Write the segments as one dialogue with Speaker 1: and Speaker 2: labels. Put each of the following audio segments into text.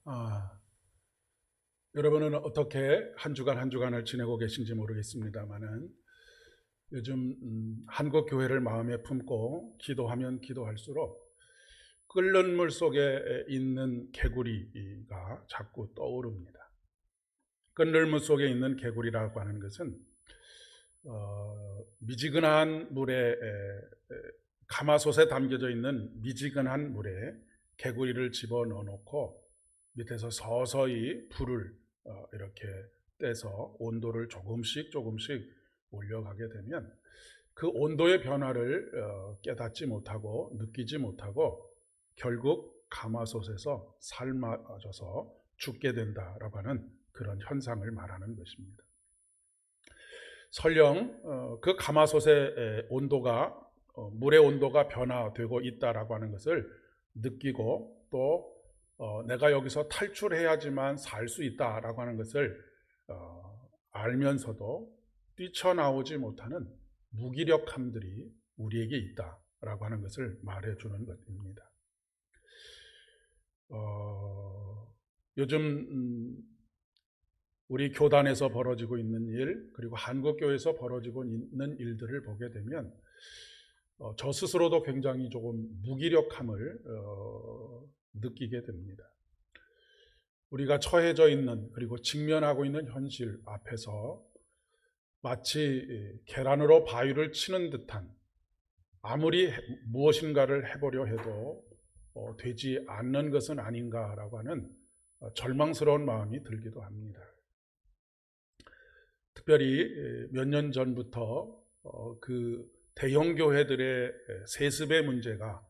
Speaker 1: 아, 여러분은 어떻게 한 주간 한 주간을 지내고 계신지 모르겠습니다만은 요즘 한국 교회를 마음에 품고 기도하면 기도할수록 끓는 물 속에 있는 개구리가 자꾸 떠오릅니다. 끓는 물 속에 있는 개구리라고 하는 것은 미지근한 물에 가마솥에 담겨져 있는 미지근한 물에 개구리를 집어넣어 놓고 밑에서 서서히 불을 이렇게 떼서 온도를 조금씩 조금씩 올려가게 되면 그 온도의 변화를 깨닫지 못하고 느끼지 못하고 결국 가마솥에서 삶아져서 죽게 된다라고 하는 그런 현상을 말하는 것입니다. 설령 그 가마솥의 온도가 물의 온도가 변화되고 있다라고 하는 것을 느끼고 또 내가 여기서 탈출해야지만 살 수 있다라고 하는 것을 알면서도 뛰쳐나오지 못하는 무기력함들이 우리에게 있다라고 하는 것을 말해주는 것입니다. 요즘 우리 교단에서 벌어지고 있는 일, 그리고 한국교회에서 벌어지고 있는 일들을 보게 되면 저 스스로도 굉장히 조금 무기력함을 느끼게 됩니다. 우리가 처해져 있는 그리고 직면하고 있는 현실 앞에서 마치 계란으로 바위를 치는 듯한, 아무리 무엇인가를 해보려 해도 되지 않는 것은 아닌가라고 하는 절망스러운 마음이 들기도 합니다. 특별히 몇 년 전부터 그 대형 교회들의 세습의 문제가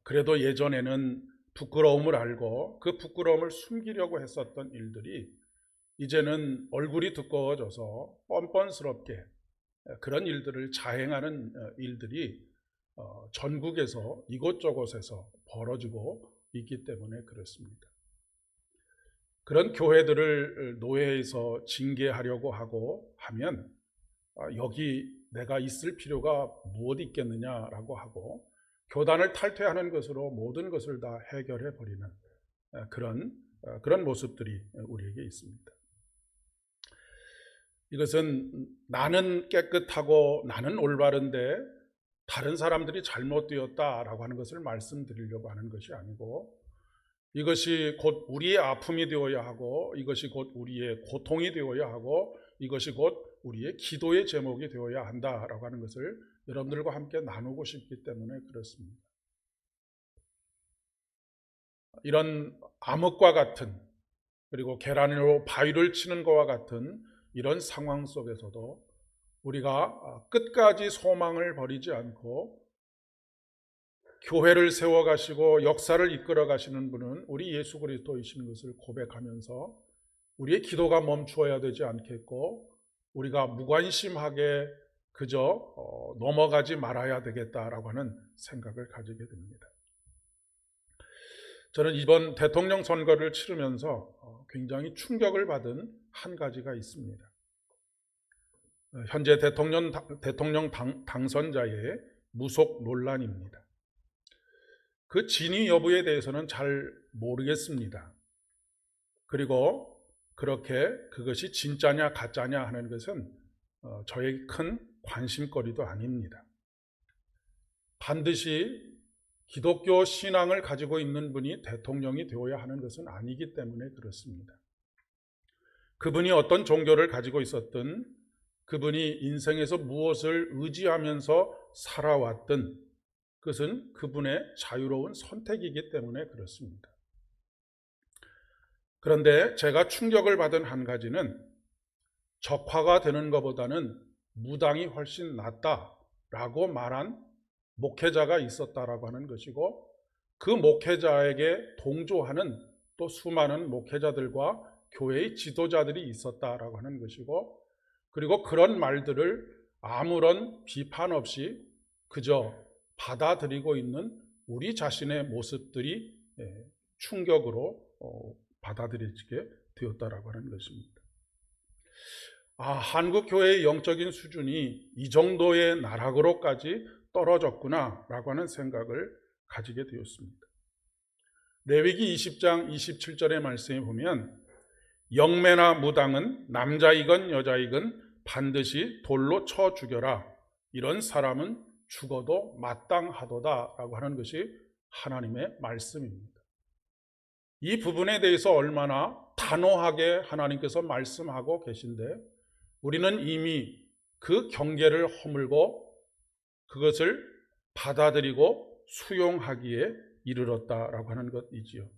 Speaker 1: 그래도 예전에는 부끄러움을 알고 그 부끄러움을 숨기려고 했었던 일들이 이제는 얼굴이 두꺼워져서 뻔뻔스럽게 그런 일들을 자행하는 일들이 전국에서 이곳저곳에서 벌어지고 있기 때문에 그렇습니다. 그런 교회들을 노예에서 징계하려고 하고 하면 여기 내가 있을 필요가 무엇 있겠느냐라고 하고 교단을 탈퇴하는 것으로 모든 것을 다 해결해 버리는 그런 모습들이 우리에게 있습니다. 이것은 나는 깨끗하고 나는 올바른데 다른 사람들이 잘못되었다라고 하는 것을 말씀드리려고 하는 것이 아니고, 이것이 곧 우리의 아픔이 되어야 하고, 이것이 곧 우리의 고통이 되어야 하고, 이것이 곧 우리의 기도의 제목이 되어야 한다라고 하는 것을 여러분들과 함께 나누고 싶기 때문에 그렇습니다. 이런 암흑과 같은, 그리고 계란으로 바위를 치는 것과 같은 이런 상황 속에서도 우리가 끝까지 소망을 버리지 않고 교회를 세워가시고 역사를 이끌어 가시는 분은 우리 예수 그리스도이신 것을 고백하면서 우리의 기도가 멈추어야 되지 않겠고, 우리가 무관심하게 그저 넘어가지 말아야 되겠다라고 하는 생각을 가지게 됩니다. 저는 이번 대통령 선거를 치르면서 굉장히 충격을 받은 한 가지가 있습니다. 현재 대통령 당선자의 무속 논란입니다. 그 진위 여부에 대해서는 잘 모르겠습니다. 그리고 그렇게 그것이 진짜냐 가짜냐 하는 것은 저의 큰 관심거리도 아닙니다. 반드시 기독교 신앙을 가지고 있는 분이 대통령이 되어야 하는 것은 아니기 때문에 그렇습니다. 그분이 어떤 종교를 가지고 있었든, 그분이 인생에서 무엇을 의지하면서 살아왔든 그것은 그분의 자유로운 선택이기 때문에 그렇습니다. 그런데 제가 충격을 받은 한 가지는 적화가 되는 것보다는 무당이 훨씬 낫다라고 말한 목회자가 있었다라고 하는 것이고, 그 목회자에게 동조하는 또 수많은 목회자들과 교회의 지도자들이 있었다라고 하는 것이고, 그리고 그런 말들을 아무런 비판 없이 그저 받아들이고 있는 우리 자신의 모습들이 충격으로 받아들여지게 되었다라고 하는 것입니다. 한국 교회의 영적인 수준이 이 정도의 나락으로까지 떨어졌구나라고 하는 생각을 가지게 되었습니다. 레위기 20장 27절의 말씀에 보면 영매나 무당은 남자이건 여자이건 반드시 돌로 쳐 죽여라. 이런 사람은 죽어도 마땅하도다라고 하는 것이 하나님의 말씀입니다. 이 부분에 대해서 얼마나 단호하게 하나님께서 말씀하고 계신데 우리는 이미 그 경계를 허물고 그것을 받아들이고 수용하기에 이르렀다라고 하는 것이지요.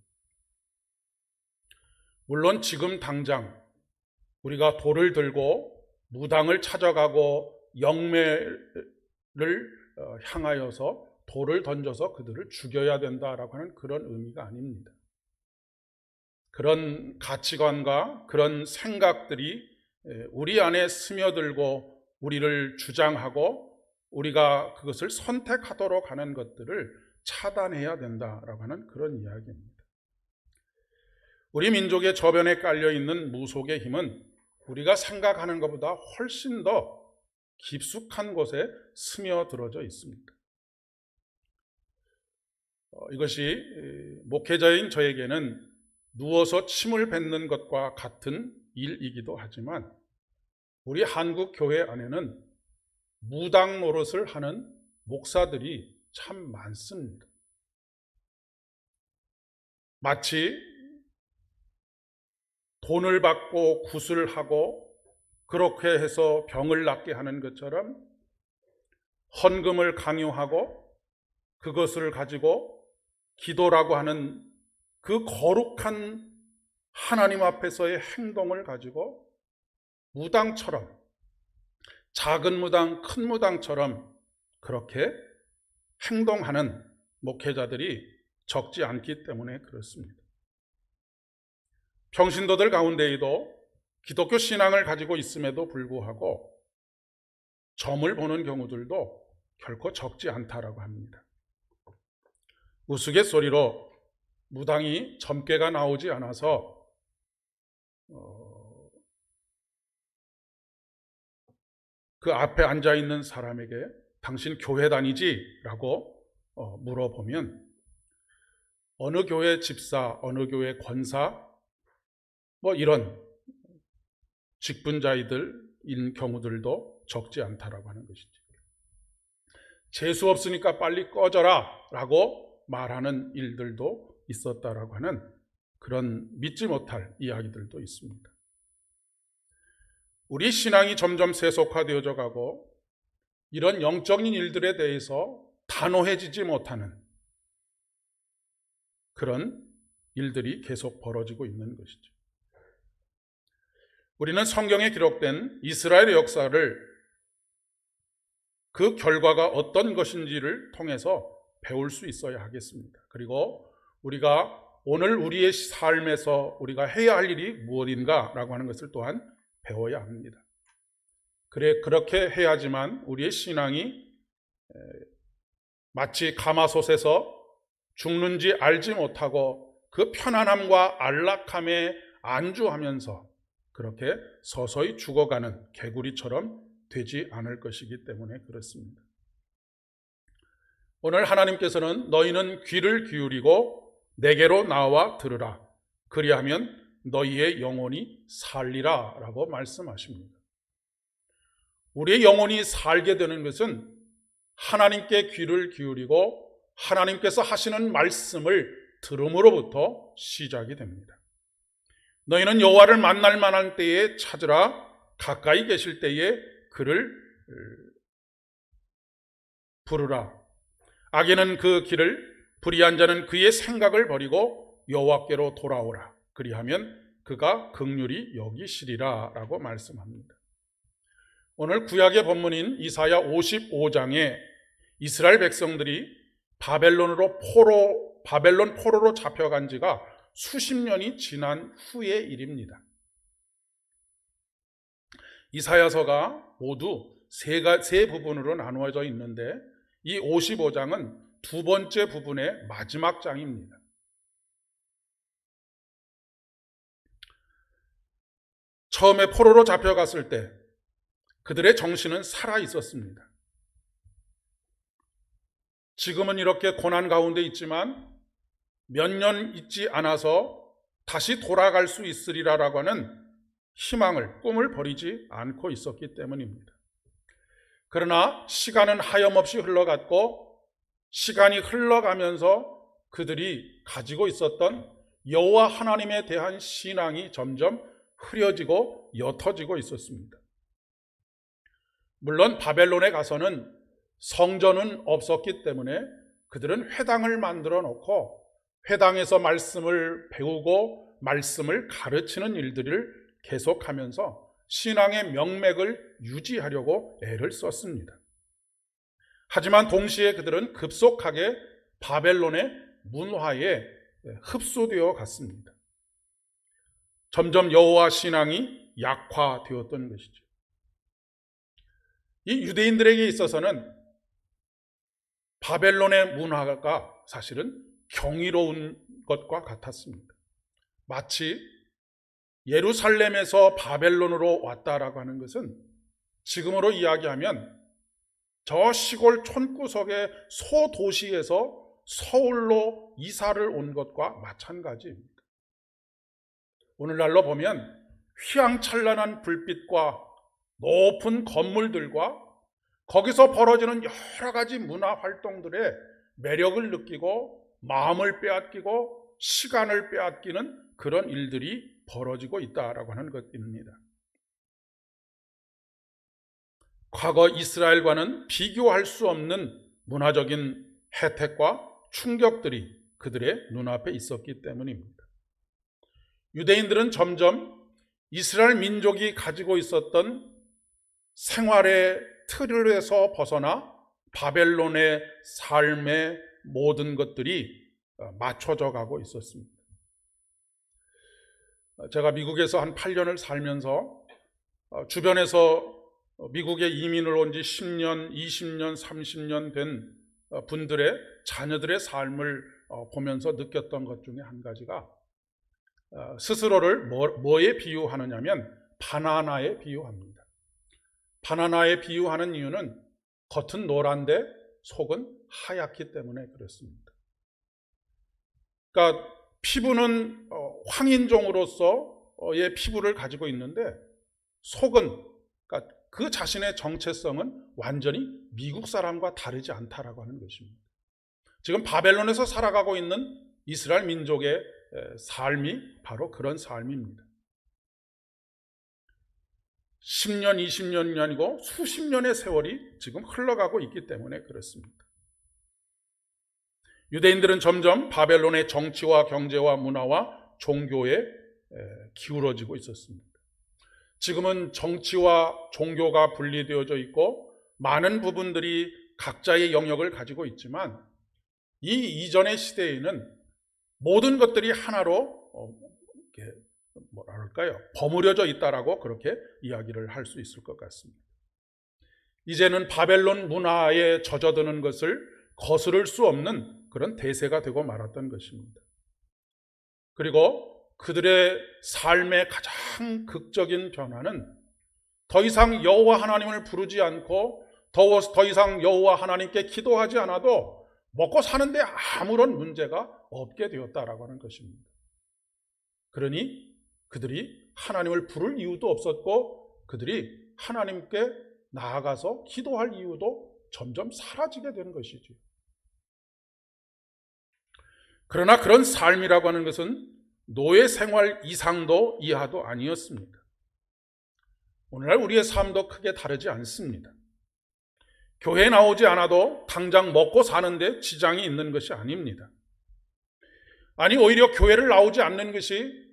Speaker 1: 물론 지금 당장 우리가 돌을 들고 무당을 찾아가고 영매를 향하여서 돌을 던져서 그들을 죽여야 된다라고 하는 그런 의미가 아닙니다. 그런 가치관과 그런 생각들이 우리 안에 스며들고 우리를 주장하고 우리가 그것을 선택하도록 하는 것들을 차단해야 된다라고 하는 그런 이야기입니다. 우리 민족의 저변에 깔려있는 무속의 힘은 우리가 생각하는 것보다 훨씬 더 깊숙한 곳에 스며들어져 있습니다. 이것이 목회자인 저에게는 누워서 침을 뱉는 것과 같은 일이기도 하지만 우리 한국 교회 안에는 무당 노릇을 하는 목사들이 참 많습니다. 마치 돈을 받고 구슬하고 그렇게 해서 병을 낫게 하는 것처럼 헌금을 강요하고 그것을 가지고 기도라고 하는 그 거룩한 하나님 앞에서의 행동을 가지고 무당처럼 작은 무당, 큰 무당처럼 그렇게 행동하는 목회자들이 적지 않기 때문에 그렇습니다. 평신도들 가운데에도 기독교 신앙을 가지고 있음에도 불구하고 점을 보는 경우들도 결코 적지 않다라고 합니다. 우스갯소리로 무당이 점괘가 나오지 않아서 그 앞에 앉아있는 사람에게 당신 교회 다니지? 라고 물어보면 어느 교회 집사, 어느 교회 권사 이런 직분자들인 경우들도 적지 않다라고 하는 것이죠. 재수 없으니까 빨리 꺼져라 라고 말하는 일들도 있었다라고 하는 그런 믿지 못할 이야기들도 있습니다. 우리 신앙이 점점 세속화되어져 가고 이런 영적인 일들에 대해서 단호해지지 못하는 그런 일들이 계속 벌어지고 있는 것이죠. 우리는 성경에 기록된 이스라엘의 역사를 그 결과가 어떤 것인지를 통해서 배울 수 있어야 하겠습니다. 그리고 우리가 오늘 우리의 삶에서 우리가 해야 할 일이 무엇인가라고 하는 것을 또한 배워야 합니다. 그렇게 해야지만 우리의 신앙이 마치 가마솥에서 죽는지 알지 못하고 그 편안함과 안락함에 안주하면서 그렇게 서서히 죽어가는 개구리처럼 되지 않을 것이기 때문에 그렇습니다. 오늘 하나님께서는 너희는 귀를 기울이고 내게로 나와 들으라. 그리하면 너희의 영혼이 살리라 라고 말씀하십니다. 우리의 영혼이 살게 되는 것은 하나님께 귀를 기울이고 하나님께서 하시는 말씀을 들음으로부터 시작이 됩니다. 너희는 여호와를 만날 만한 때에 찾으라. 가까이 계실 때에 그를 부르라. 악인은 그 길을, 불의한 자는 그의 생각을 버리고 여호와께로 돌아오라. 그리하면 그가 긍휼히 여기시리라 라고 말씀합니다. 오늘 구약의 본문인 이사야 55장에 이스라엘 백성들이 바벨론 포로로 잡혀간 지가 수십 년이 지난 후의 일입니다. 이사야서가 모두 세 부분으로 나누어져 있는데 이 55장은 두 번째 부분의 마지막 장입니다. 처음에 포로로 잡혀갔을 때 그들의 정신은 살아 있었습니다. 지금은 이렇게 고난 가운데 있지만 몇 년 있지 않아서 다시 돌아갈 수 있으리라라고 하는 희망을, 꿈을 버리지 않고 있었기 때문입니다. 그러나 시간은 하염없이 흘러갔고, 시간이 흘러가면서 그들이 가지고 있었던 여호와 하나님에 대한 신앙이 점점 흐려지고 옅어지고 있었습니다. 물론 바벨론에 가서는 성전은 없었기 때문에 그들은 회당을 만들어 놓고 회당에서 말씀을 배우고 말씀을 가르치는 일들을 계속하면서 신앙의 명맥을 유지하려고 애를 썼습니다. 하지만 동시에 그들은 급속하게 바벨론의 문화에 흡수되어 갔습니다. 점점 여호와 신앙이 약화되었던 것이죠. 이 유대인들에게 있어서는 바벨론의 문화가 사실은 경이로운 것과 같았습니다. 마치 예루살렘에서 바벨론으로 왔다라고 하는 것은 지금으로 이야기하면 저 시골 촌구석의 소도시에서 서울로 이사를 온 것과 마찬가지입니다. 오늘날로 보면 휘황찬란한 불빛과 높은 건물들과 거기서 벌어지는 여러 가지 문화 활동들의 매력을 느끼고 마음을 빼앗기고 시간을 빼앗기는 그런 일들이 벌어지고 있다라고 하는 것입니다. 과거 이스라엘과는 비교할 수 없는 문화적인 혜택과 충격들이 그들의 눈앞에 있었기 때문입니다. 유대인들은 점점 이스라엘 민족이 가지고 있었던 생활의 틀에서 벗어나 바벨론의 삶의 모든 것들이 맞춰져 가고 있었습니다. 제가 미국에서 한 8년을 살면서 주변에서 미국에 이민을 온 지 10년, 20년, 30년 된 분들의 자녀들의 삶을 보면서 느꼈던 것 중에 한 가지가 스스로를 뭐에 비유하느냐면 바나나에 비유합니다. 바나나에 비유하는 이유는 겉은 노란데 속은 하얗기 때문에 그렇습니다. 그러니까 피부는 황인종으로서의 피부를 가지고 있는데 속은, 그러니까 그 자신의 정체성은 완전히 미국 사람과 다르지 않다라고 하는 것입니다. 지금 바벨론에서 살아가고 있는 이스라엘 민족의 삶이 바로 그런 삶입니다. 10년, 20년이 아니고 수십 년의 세월이 지금 흘러가고 있기 때문에 그렇습니다. 유대인들은 점점 바벨론의 정치와 경제와 문화와 종교에 기울어지고 있었습니다. 지금은 정치와 종교가 분리되어져 있고 많은 부분들이 각자의 영역을 가지고 있지만 이 이전의 시대에는 모든 것들이 하나로 버무려져 있다라고 그렇게 이야기를 할 수 있을 것 같습니다. 이제는 바벨론 문화에 젖어드는 것을 거스를 수 없는 그런 대세가 되고 말았던 것입니다. 그리고 그들의 삶의 가장 극적인 변화는 더 이상 여호와 하나님을 부르지 않고 더 이상 여호와 하나님께 기도하지 않아도 먹고 사는데 아무런 문제가 없게 되었다라고 하는 것입니다. 그러니 그들이 하나님을 부를 이유도 없었고 그들이 하나님께 나아가서 기도할 이유도 점점 사라지게 되는 것이죠. 그러나 그런 삶이라고 하는 것은 노예 생활 이상도 이하도 아니었습니다. 오늘날 우리의 삶도 크게 다르지 않습니다. 교회에 나오지 않아도 당장 먹고 사는데 지장이 있는 것이 아닙니다. 아니 오히려 교회를 나오지 않는 것이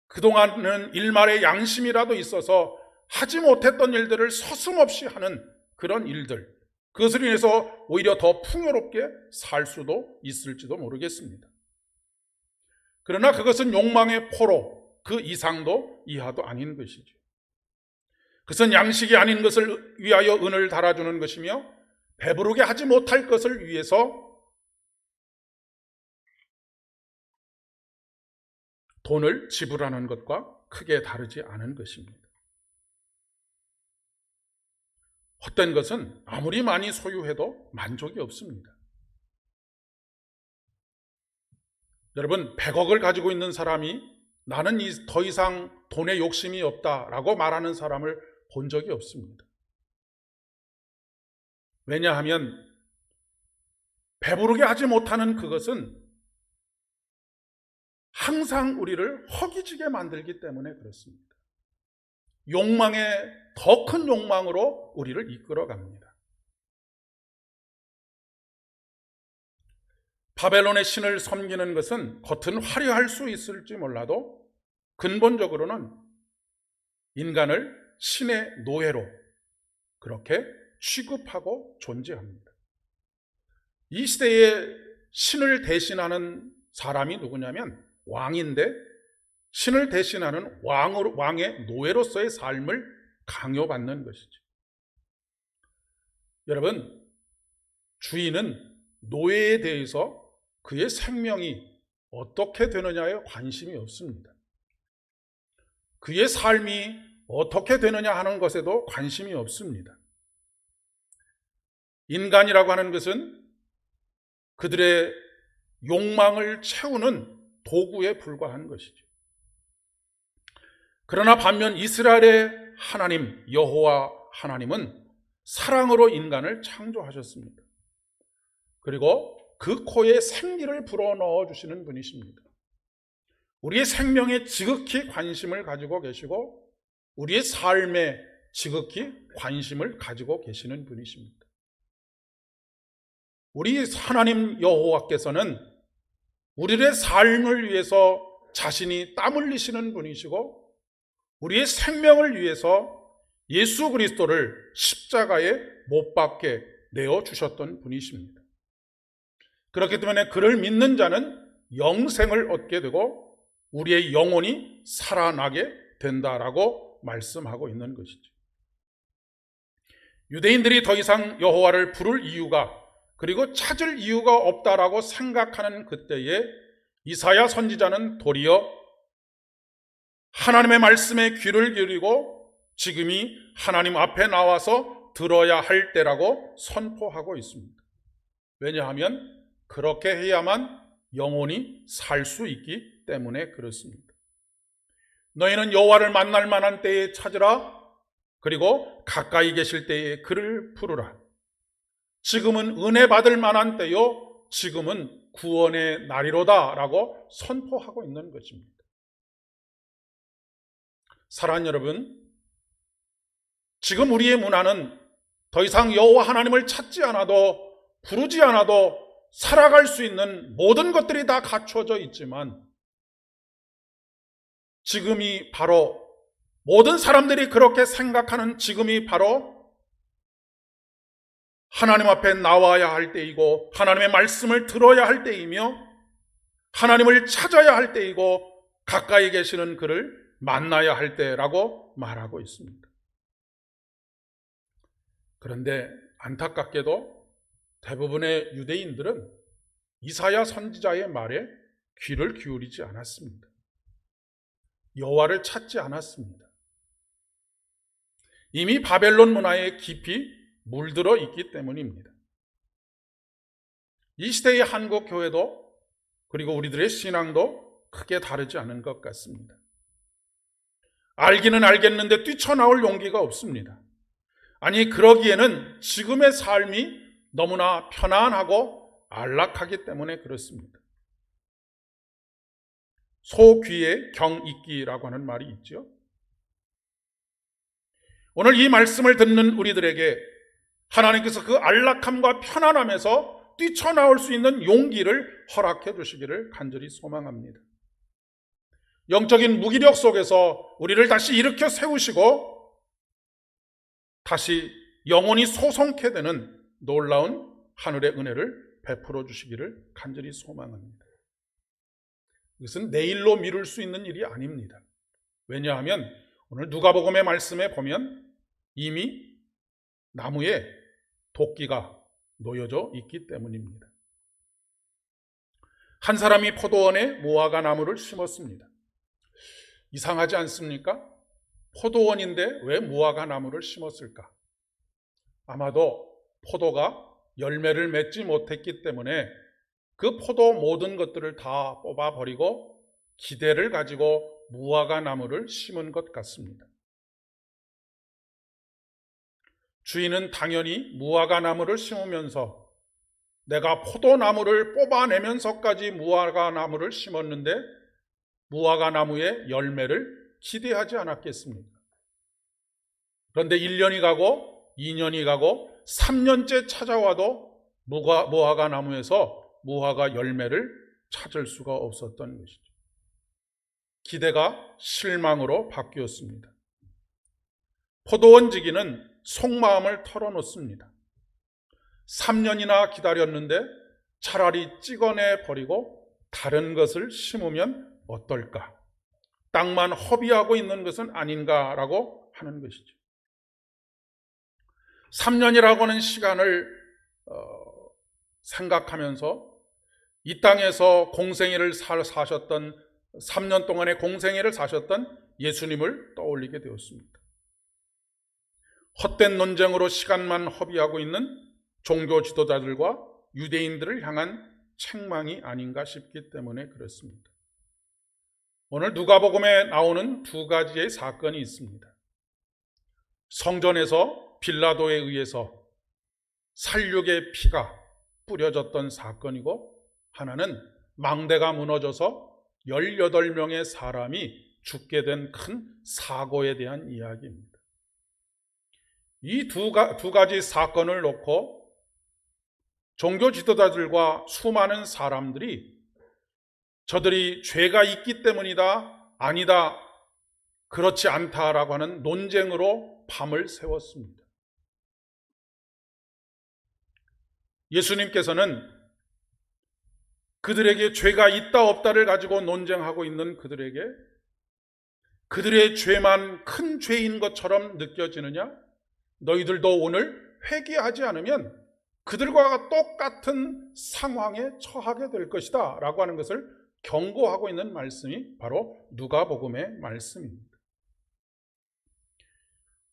Speaker 1: 그동안은 일말의 양심이라도 있어서 하지 못했던 일들을 서슴없이 하는 그런 일들, 그것을 인해서 오히려 더 풍요롭게 살 수도 있을지도 모르겠습니다. 그러나 그것은 욕망의 포로, 그 이상도 이하도 아닌 것이죠. 그것은 양식이 아닌 것을 위하여 은을 달아주는 것이며 배부르게 하지 못할 것을 위해서 돈을 지불하는 것과 크게 다르지 않은 것입니다. 헛된 것은 아무리 많이 소유해도 만족이 없습니다. 여러분, 100억을 가지고 있는 사람이 나는 더 이상 돈에 욕심이 없다라고 말하는 사람을 본 적이 없습니다. 왜냐하면 배부르게 하지 못하는 그것은 항상 우리를 허기지게 만들기 때문에 그렇습니다. 욕망의 더 큰 욕망으로 우리를 이끌어갑니다. 바벨론의 신을 섬기는 것은 겉은 화려할 수 있을지 몰라도 근본적으로는 인간을 신의 노예로 그렇게 취급하고 존재합니다. 이 시대에 신을 대신하는 사람이 누구냐면 왕인데, 신을 대신하는 왕의 노예로서의 삶을 강요받는 것이죠. 여러분, 주인은 노예에 대해서 그의 생명이 어떻게 되느냐에 관심이 없습니다. 그의 삶이 어떻게 되느냐 하는 것에도 관심이 없습니다. 인간이라고 하는 것은 그들의 욕망을 채우는 도구에 불과한 것이죠. 그러나 반면 이스라엘의 하나님 여호와 하나님은 사랑으로 인간을 창조하셨습니다. 그리고 그 코에 생기를 불어넣어 주시는 분이십니다. 우리의 생명에 지극히 관심을 가지고 계시고 우리의 삶에 지극히 관심을 가지고 계시는 분이십니다. 우리 하나님 여호와께서는 우리의 삶을 위해서 자신이 땀 흘리시는 분이시고 우리의 생명을 위해서 예수 그리스도를 십자가에 못 박게 내어주셨던 분이십니다. 그렇기 때문에 그를 믿는 자는 영생을 얻게 되고 우리의 영혼이 살아나게 된다라고 말씀하고 있는 것이죠. 유대인들이 더 이상 여호와를 부를 이유가 그리고 찾을 이유가 없다라고 생각하는 그때에 이사야 선지자는 도리어 하나님의 말씀에 귀를 기울이고 지금이 하나님 앞에 나와서 들어야 할 때라고 선포하고 있습니다. 왜냐하면 그렇게 해야만 영혼이 살 수 있기 때문에 그렇습니다. 너희는 여호와를 만날 만한 때에 찾으라. 그리고 가까이 계실 때에 그를 부르라. 지금은 은혜 받을 만한 때요, 지금은 구원의 날이로다 라고 선포하고 있는 것입니다. 사랑하는 여러분, 지금 우리의 문화는 더 이상 여호와 하나님을 찾지 않아도 부르지 않아도 살아갈 수 있는 모든 것들이 다 갖춰져 있지만 지금이 바로 모든 사람들이 그렇게 생각하는 지금이 바로 하나님 앞에 나와야 할 때이고 하나님의 말씀을 들어야 할 때이며 하나님을 찾아야 할 때이고 가까이 계시는 그를 만나야 할 때라고 말하고 있습니다. 그런데 안타깝게도 대부분의 유대인들은 이사야 선지자의 말에 귀를 기울이지 않았습니다. 여호와를 찾지 않았습니다. 이미 바벨론 문화에 깊이 물들어 있기 때문입니다. 이 시대의 한국 교회도 그리고 우리들의 신앙도 크게 다르지 않은 것 같습니다. 알기는 알겠는데 뛰쳐나올 용기가 없습니다. 아니, 그러기에는 지금의 삶이 너무나 편안하고 안락하기 때문에 그렇습니다. 소귀에 경있기라고 하는 말이 있죠. 오늘 이 말씀을 듣는 우리들에게 하나님께서 그 안락함과 편안함에서 뛰쳐나올 수 있는 용기를 허락해 주시기를 간절히 소망합니다. 영적인 무기력 속에서 우리를 다시 일으켜 세우시고 다시 영혼이 소성케 되는 놀라운 하늘의 은혜를 베풀어 주시기를 간절히 소망합니다. 이것은 내일로 미룰 수 있는 일이 아닙니다. 왜냐하면 오늘 누가복음의 말씀에 보면 이미 나무에 도끼가 놓여져 있기 때문입니다. 한 사람이 포도원에 무화과 나무를 심었습니다. 이상하지 않습니까? 포도원인데 왜 무화과 나무를 심었을까? 아마도 포도가 열매를 맺지 못했기 때문에 그 포도 모든 것들을 다 뽑아버리고 기대를 가지고 무화과 나무를 심은 것 같습니다. 주인은 당연히 무화과 나무를 심으면서 내가 포도나무를 뽑아내면서까지 무화과 나무를 심었는데 무화과 나무의 열매를 기대하지 않았겠습니까? 그런데 1년이 가고 2년이 가고 3년째 찾아와도 무화과 나무에서 무화과 열매를 찾을 수가 없었던 것이죠. 기대가 실망으로 바뀌었습니다. 포도원 지기는 속마음을 털어놓습니다. 3년이나 기다렸는데 차라리 찍어내 버리고 다른 것을 심으면 어떨까? 땅만 허비하고 있는 것은 아닌가라고 하는 것이죠. 3년이라고 하는 시간을 생각하면서 이 땅에서 공생애를 사셨던 3년 동안의 공생애를 사셨던 예수님을 떠올리게 되었습니다. 헛된 논쟁으로 시간만 허비하고 있는 종교 지도자들과 유대인들을 향한 책망이 아닌가 싶기 때문에 그렇습니다. 오늘 누가복음에 나오는 두 가지의 사건이 있습니다. 성전에서 빌라도에 의해서 살육의 피가 뿌려졌던 사건이고, 하나는 망대가 무너져서 18명의 사람이 죽게 된 큰 사고에 대한 이야기입니다. 이 두 가지 사건을 놓고 종교 지도자들과 수많은 사람들이 저들이 죄가 있기 때문이다, 아니다, 그렇지 않다라고 하는 논쟁으로 밤을 새웠습니다. 예수님께서는 그들에게 죄가 있다 없다를 가지고 논쟁하고 있는 그들에게 그들의 죄만 큰 죄인 것처럼 느껴지느냐? 너희들도 오늘 회개하지 않으면 그들과 똑같은 상황에 처하게 될 것이다 라고 하는 것을 경고하고 있는 말씀이 바로 누가복음의 말씀입니다.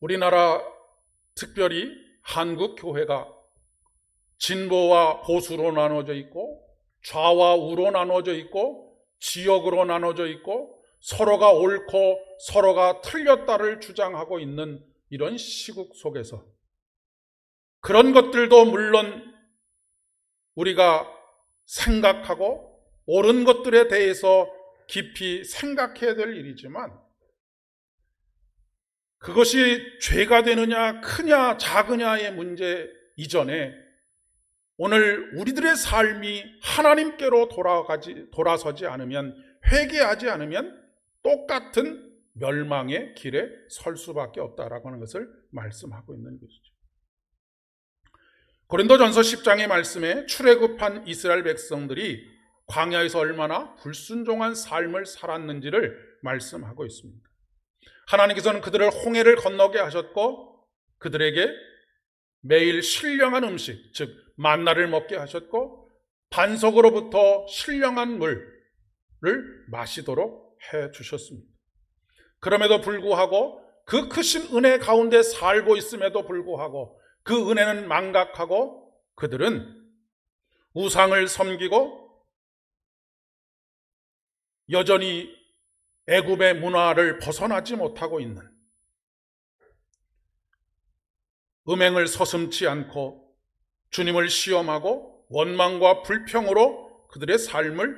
Speaker 1: 우리나라, 특별히 한국 교회가 진보와 보수로 나눠져 있고 좌와 우로 나눠져 있고 지역으로 나눠져 있고 서로가 옳고 서로가 틀렸다를 주장하고 있는 이런 시국 속에서 그런 것들도 물론 우리가 생각하고 옳은 것들에 대해서 깊이 생각해야 될 일이지만, 그것이 죄가 되느냐 크냐 작으냐의 문제 이전에 오늘 우리들의 삶이 하나님께로 돌아서지 않으면, 회개하지 않으면 똑같은 멸망의 길에 설 수밖에 없다라고 하는 것을 말씀하고 있는 것이죠. 고린도전서 10장의 말씀에 출애굽한 이스라엘 백성들이 광야에서 얼마나 불순종한 삶을 살았는지를 말씀하고 있습니다. 하나님께서는 그들을 홍해를 건너게 하셨고 그들에게 매일 신령한 음식, 즉 만나를 먹게 하셨고 반석으로부터 신령한 물을 마시도록 해주셨습니다. 그럼에도 불구하고 그 크신 은혜 가운데 살고 있음에도 불구하고 그 은혜는 망각하고 그들은 우상을 섬기고 여전히 애굽의 문화를 벗어나지 못하고 있는, 음행을 서슴지 않고 주님을 시험하고 원망과 불평으로 그들의 삶을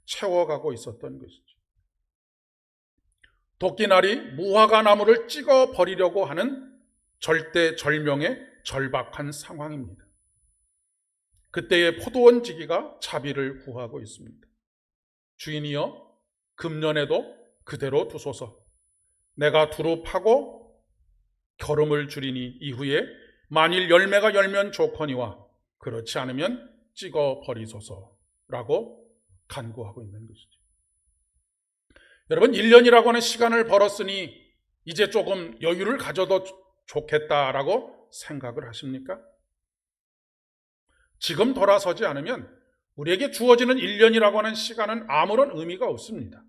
Speaker 1: 채워가고 있었던 것이죠. 도끼날이 무화과 나무를 찍어 버리려고 하는 절대절명의 절박한 상황입니다. 그때의 포도원 지기가 자비를 구하고 있습니다. 주인이여, 금년에도 그대로 두소서. 내가 두루 파고 겨름을 줄이니 이후에 만일 열매가 열면 좋거니와 그렇지 않으면 찍어 버리소서라고 간구하고 있는 것이죠. 여러분, 1년이라고 하는 시간을 벌었으니 이제 조금 여유를 가져도 좋겠다라고 생각을 하십니까? 지금 돌아서지 않으면 우리에게 주어지는 1년이라고 하는 시간은 아무런 의미가 없습니다.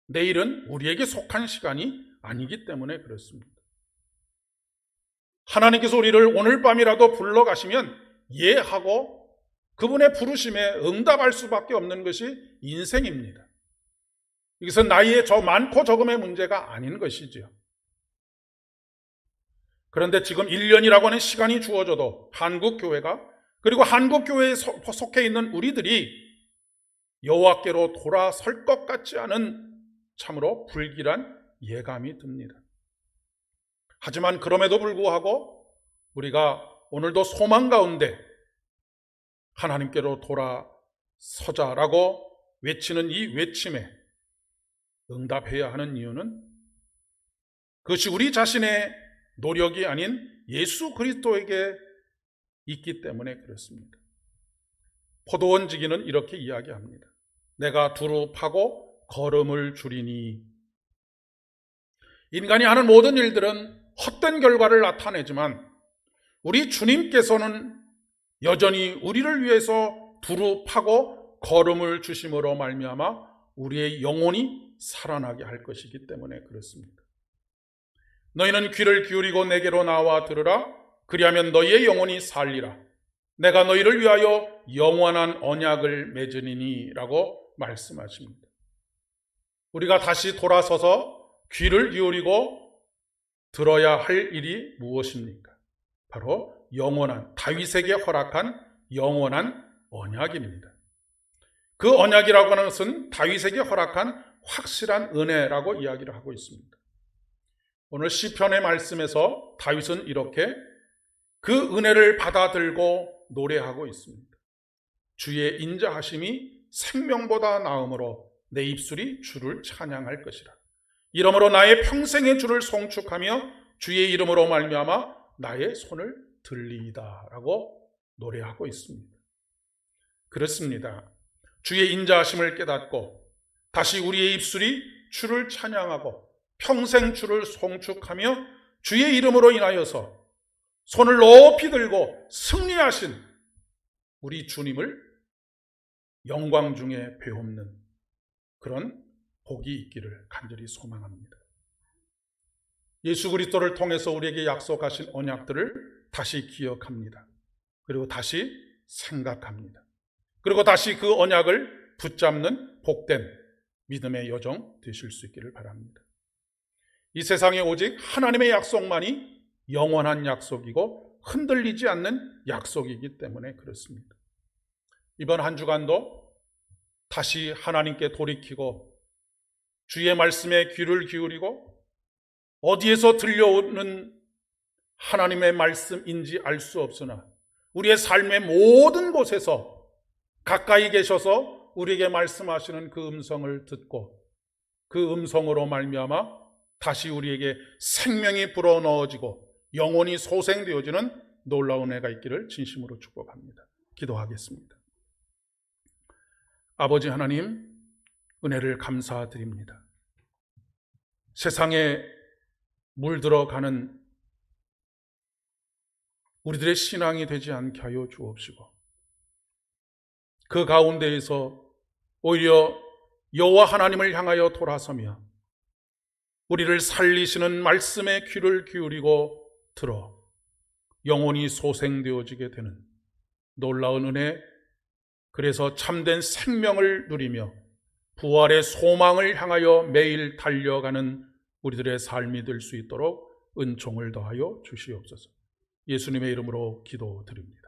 Speaker 1: 내일은 우리에게 속한 시간이 아니기 때문에 그렇습니다. 하나님께서 우리를 오늘 밤이라도 불러가시면 예하고 그분의 부르심에 응답할 수밖에 없는 것이 인생입니다. 이것은 나이의 많고 적음의 문제가 아닌 것이지요. 그런데 지금 1년이라고 하는 시간이 주어져도 한국교회가, 그리고 한국교회에 속해 있는 우리들이 여호와께로 돌아설 것 같지 않은 참으로 불길한 예감이 듭니다. 하지만 그럼에도 불구하고 우리가 오늘도 소망 가운데 하나님께로 돌아서자라고 외치는 이 외침에 응답해야 하는 이유는 그것이 우리 자신의 노력이 아닌 예수 그리스도에게 있기 때문에 그렇습니다. 포도원 지기는 이렇게 이야기합니다. 내가 두루 파고 거름을 주리니. 인간이 하는 모든 일들은 헛된 결과를 나타내지만 우리 주님께서는 여전히 우리를 위해서 두루 파고 거름을 주심으로 말미암아 우리의 영혼이 살아나게 할 것이기 때문에 그렇습니다. 너희는 귀를 기울이고 내게로 나와 들으라. 그리하면 너희의 영혼이 살리라. 내가 너희를 위하여 영원한 언약을 맺으리니 라고 말씀하십니다. 우리가 다시 돌아서서 귀를 기울이고 들어야 할 일이 무엇입니까? 바로 영원한, 다윗에게 허락한 영원한 언약입니다. 그 언약이라고 하는 것은 다윗에게 허락한 확실한 은혜라고 이야기를 하고 있습니다. 오늘 시편의 말씀에서 다윗은 이렇게 그 은혜를 받아들고 노래하고 있습니다. 주의 인자하심이 생명보다 나음으로 내 입술이 주를 찬양할 것이라. 이러므로 나의 평생의 주를 송축하며 주의 이름으로 말미암아 나의 손을 들리이다 라고 노래하고 있습니다. 그렇습니다. 주의 인자하심을 깨닫고 다시 우리의 입술이 주를 찬양하고 평생 주를 송축하며 주의 이름으로 인하여서 손을 높이 들고 승리하신 우리 주님을 영광 중에 배옵는 그런 복이 있기를 간절히 소망합니다. 예수 그리스도를 통해서 우리에게 약속하신 언약들을 다시 기억합니다. 그리고 다시 생각합니다. 그리고 다시 그 언약을 붙잡는 복된 믿음의 여정 되실 수 있기를 바랍니다. 이 세상에 오직 하나님의 약속만이 영원한 약속이고 흔들리지 않는 약속이기 때문에 그렇습니다. 이번 한 주간도 다시 하나님께 돌이키고 주의 말씀에 귀를 기울이고 어디에서 들려오는 하나님의 말씀인지 알 수 없으나 우리의 삶의 모든 곳에서 가까이 계셔서 우리에게 말씀하시는 그 음성을 듣고 그 음성으로 말미암아 다시 우리에게 생명이 불어넣어지고 영혼이 소생되어지는 놀라운 은혜가 있기를 진심으로 축복합니다. 기도하겠습니다. 아버지 하나님, 은혜를 감사드립니다. 세상에 물들어가는 우리들의 신앙이 되지 않게 하여 주옵시고 그 가운데에서 오히려 여호와 하나님을 향하여 돌아서며 우리를 살리시는 말씀에 귀를 기울이고 들어 영혼이 소생되어지게 되는 놀라운 은혜, 그래서 참된 생명을 누리며 부활의 소망을 향하여 매일 달려가는 우리들의 삶이 될 수 있도록 은총을 더하여 주시옵소서. 예수님의 이름으로 기도드립니다.